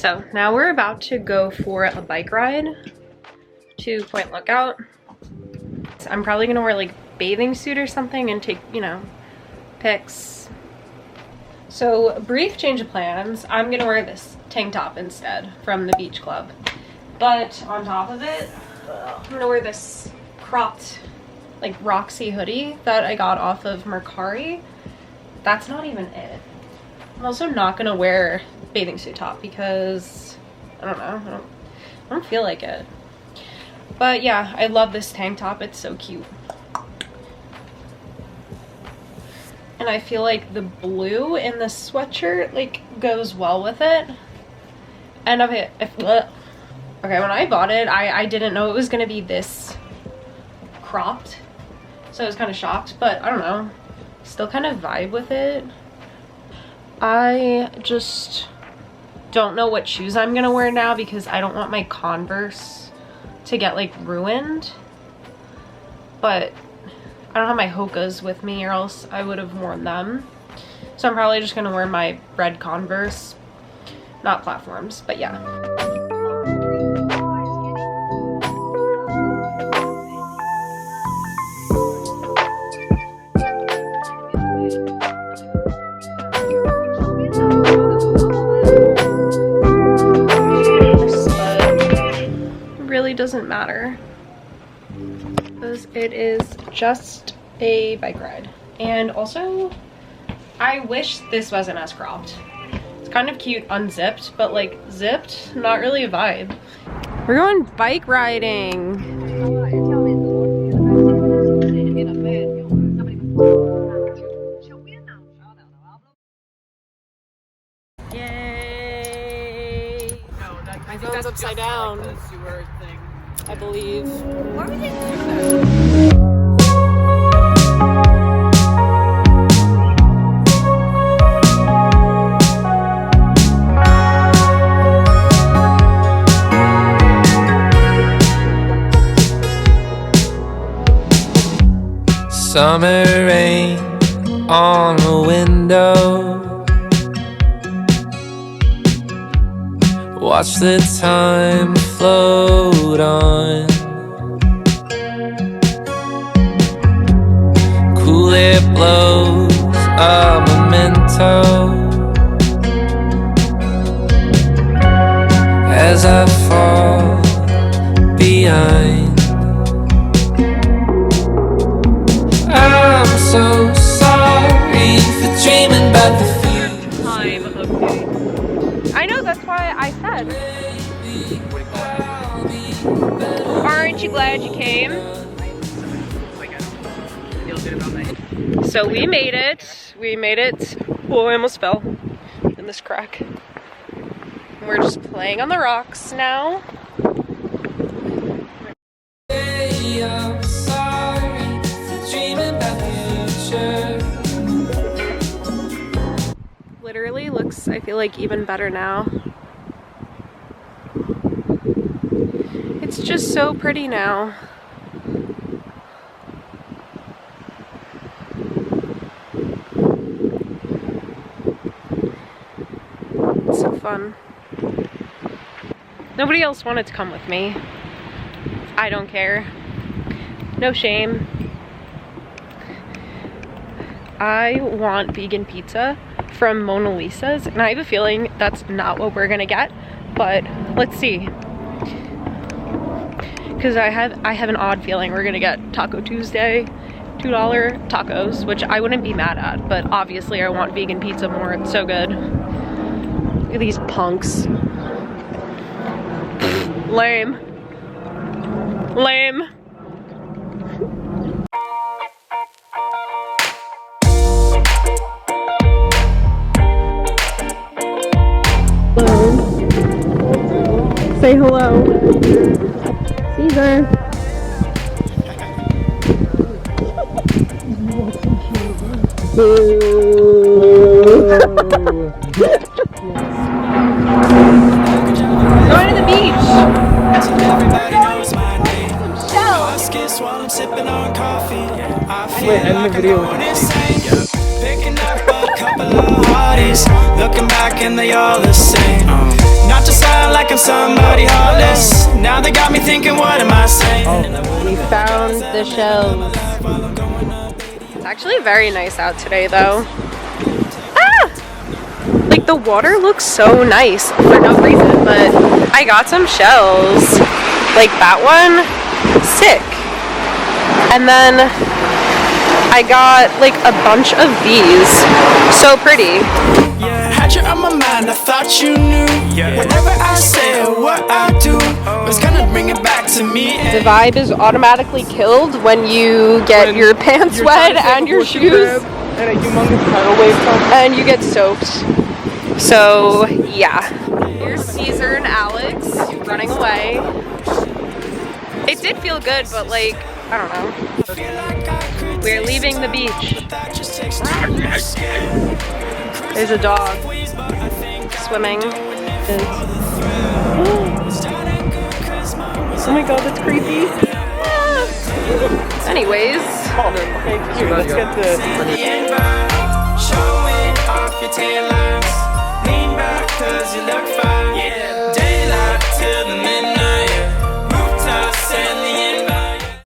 So now we're about to go for a bike ride to Point Lookout. So I'm probably gonna wear like bathing suit or something and take, you know, pics. So brief change of plans. I'm gonna wear this tank top instead from the beach club. But on top of it, I'm gonna wear this cropped like Roxy hoodie that I got off of Mercari. That's not even it. I'm also not gonna wear bathing suit top because I don't know, I don't feel like it. But yeah, I love this tank top. It's so cute. And I feel like the blue in the sweatshirt like goes well with it. And okay, when I bought it, I didn't know it was gonna be this cropped. So I was kind of shocked, but I don't know. Still kind of vibe with it. I just don't know what shoes I'm gonna wear now because I don't want my Converse to get like ruined. But I don't have my Hokas with me or else I would have worn them. So I'm probably just gonna wear my red Converse. Not platforms, but yeah. Really doesn't matter because it is just a bike ride. And also I wish this wasn't as cropped. It's kind of cute unzipped, but like zipped, not really a vibe. We're going bike riding. Yay! My phone's upside down. I believe. Why would they do that? Summer rain on the window. Watch the time float on. Cool air blows a memento as I fall behind. I'm so sorry for dreaming about the future. Time update. I know, that's why I said. Aren't you glad you came? So we made it. We made it. Oh, I almost fell in this crack. We're just playing on the rocks now. I'm sorry for dreaming about the future. Literally looks, I feel like, even better now. It's just so pretty now. It's so fun. Nobody else wanted to come with me. I don't care. No shame. I want vegan pizza from Mona Lisa's, and I have a feeling that's not what we're gonna get, but let's see. Because I have an odd feeling we're gonna get Taco Tuesday, $2 tacos, which I wouldn't be mad at, but obviously I want vegan pizza more. It's so good. Look at these punks. Lame. Lame. Hello. Say hello. Caesar. Going to the beach. Everybody knows my name. While I'm sipping on coffee. I feel like I'm going insane. Picking up a cup couple of hotties. Looking back and they all the same. Not just sound like I'm somebody heartless. Now they got me thinking, what am I saying? We found the shells. It's actually very nice out today though. Ah! Like the water looks so nice for no reason, but I got some shells. Like that one, sick. And then I got like a bunch of these. So pretty. Yeah, had you on my mind, I thought you knew. Whatever I say or what I do was gonna bring it back to me. The vibe is automatically killed when you get your pants wet and your shoes. And a humongous tidal wave comes. And you get soaked. So yeah. Here's Caesar and Alex running away. It did feel good, but like, I don't know. We're leaving the beach. There's a dog swimming. Oh my god, that's creepy. Anyways. Okay, here, let's get the... Showing off your tail lights.